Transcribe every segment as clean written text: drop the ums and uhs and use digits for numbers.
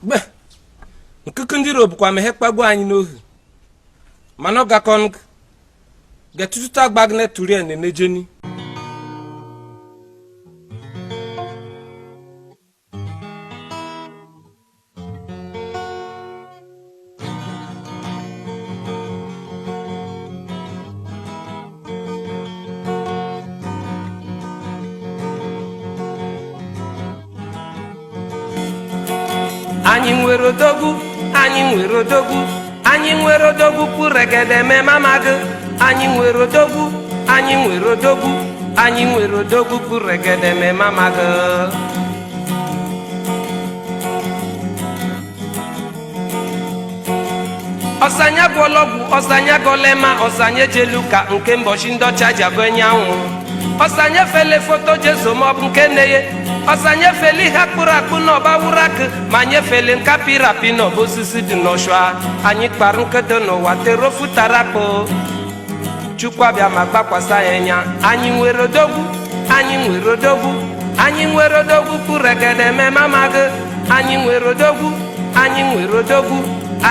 Gbe nkuku ndị Rob kwa mehe kpagbu anyị n'ohu mana ọ gakọn getututa gbagne turien n'ejeni anyị nwere odogwu anyị nwere odogwu anyị nwere odogwu pụregede me mamagụ anyị nwere odogwu anyị nwere odogwu anyị nwere odogwu pụregede me mamagụ ọsanya gwọlọgwụ ọsanya gọlema ọsanya jeluka nke mbọchị ndọcha jago anyanwụ ọsanya fele foto jesu maọbụ nke neye ọsanye feli ha kpụrụ akpụ n'ọba wurakụ ma nyefele nka pirapi n'ọba osisi dị n'ọshụa anyị kpara nkete n'ụwa terofutara akpụ chukwu abịa ma gbakwasa anya anyị nwere odogwu anyị nwere odogwu anyị nwere odogwu pụregede me mamagụ anyị nwere odogwu anyị nwere odogwu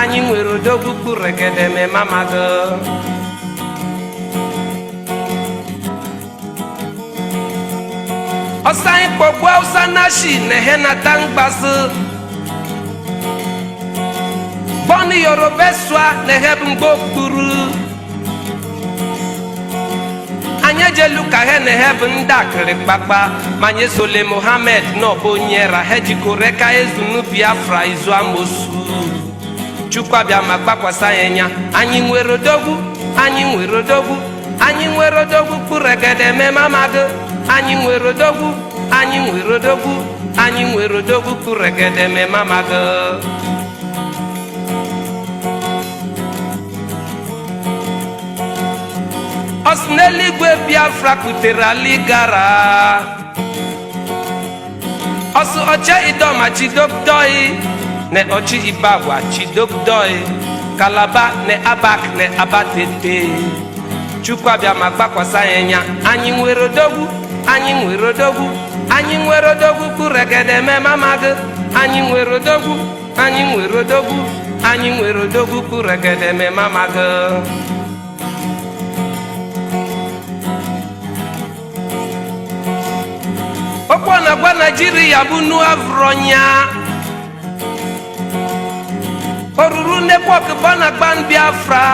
anyị nwere odogwu pụregede me mamagụ ọsanye kpọgbu awụsa nashi na-ehe na tangbazụ bọni yoruba sụa na-ehe bụ mgbe okpuru anyị ejelu ka he na-ehe bụ ndị akịrị kpakpa ma nye sole mohammed n'ọbụ onye rahe jikọrọ ka ezunu biafra izu amosu chukwu abịa ma gbakwasa ya anya anyị nwere odogwu anyị nwere odogwu anyị nwere odogwu pụregede me mamagụ anyị nwere odogwu anyị nwere odogwu anyị nwere odogwu pụregede me mamagụ ọsị n'eluigwe biafra kutere aligara ọsị ọcha idoma chidokdoi ne ọchị ibagwa chidokdoi kalaba ne abak ne abatete chukwu abịa ma gbakwasa ya anya anyị nwere odogwu anyị nwere odogwu anyị nwere odogwu pụregede me mamagụ anyị nwere odogwu anyị nwere odogwu anyị nwere odogwu pụregede me mamagụ okwu na gwa Naijiria bụ nuavronya oruru nepok bana gban Biafra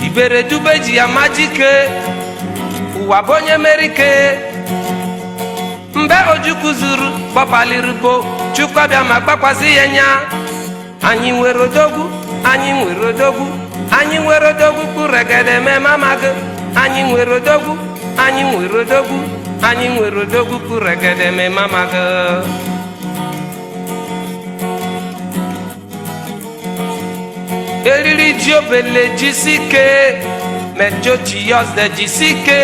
ibere dube ji ya majike ụwa bụ onye merike mgbe ojukwu zuru gbapaliribo chukwu abịa ma gbakwasị ya nya anyị nwere odogwu anyị nwere odogwu anyị nwere odogwu pụregede me mamagụ anyị nwere odogwu anyị nwere odogwu anyị nwere odogwu pụregede me mamagụ eriri ji obele jisike mejochi yọzde jisike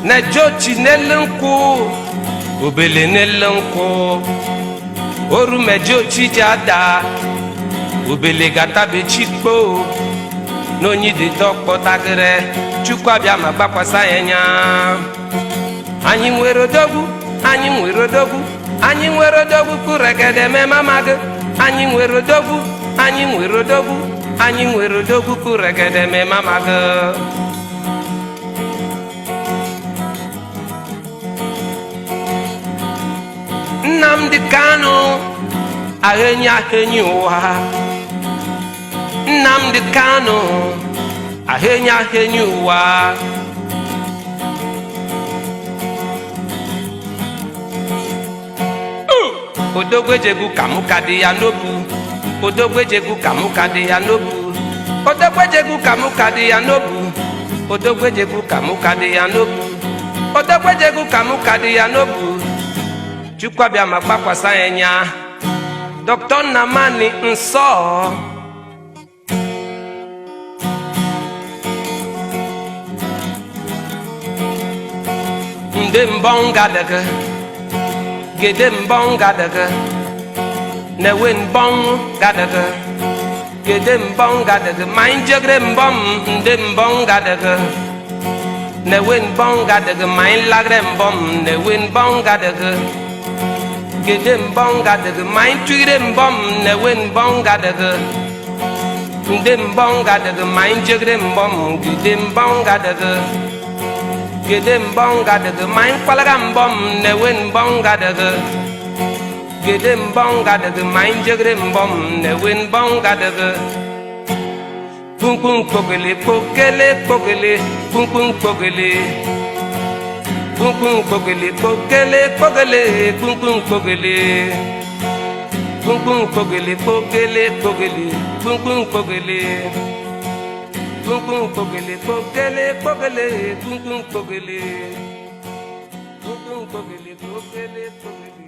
nejochi n'elu nkwụ obele n'elu nkwụ oru mejochi ji ada obele gatabechikpo n'onyididọkpọtagịrị chukwu abịa ma gbakwasa ya anya anyị nwere odogwu anyị nwere odogwu anyị nwere odogwu pụregede me mamagụ anyị nwere odogwu anyị nwere odogwu anyị nwere odogwu pụregede me mamagụ Nnamdi Kanu ahenyi ahenyi ụwa Nnamdi Kanu ahenyi ahenyi ụwa odogwejegu kamukadi ya n'obu odogwejegu kamukadi ya n'obu odogwejegu kamukadi ya n'obu odogwejegu kamukadi ya n'obu odogwejegu kamukadi ya n'obu chukwu abịa ma gbakwasa ya anya Dr. Nnamani Nsọ nde mbonga daga gede mbonga daga newe mbonga daga gede mbonga daga mainjegre mbom nde mbonga daga newe mbonga daga main lagre mbom newe mbonga daga gede mbonga de main tuire mbom ne wen mbonga de nde mbonga de main jegre mbom gede mbonga de gede mbonga de main kwalaga mbom ne wen mbonga de gede mbonga de main jegre mbom ne wen mbonga de pum pum pogele pogele pogele pum pum pogele pum pum pogele pogele pogele pum pum pogele pum pum pogele pogele pogele pum pum pogele pum pum pogele pogele pogele pum pum pogele pogele pogele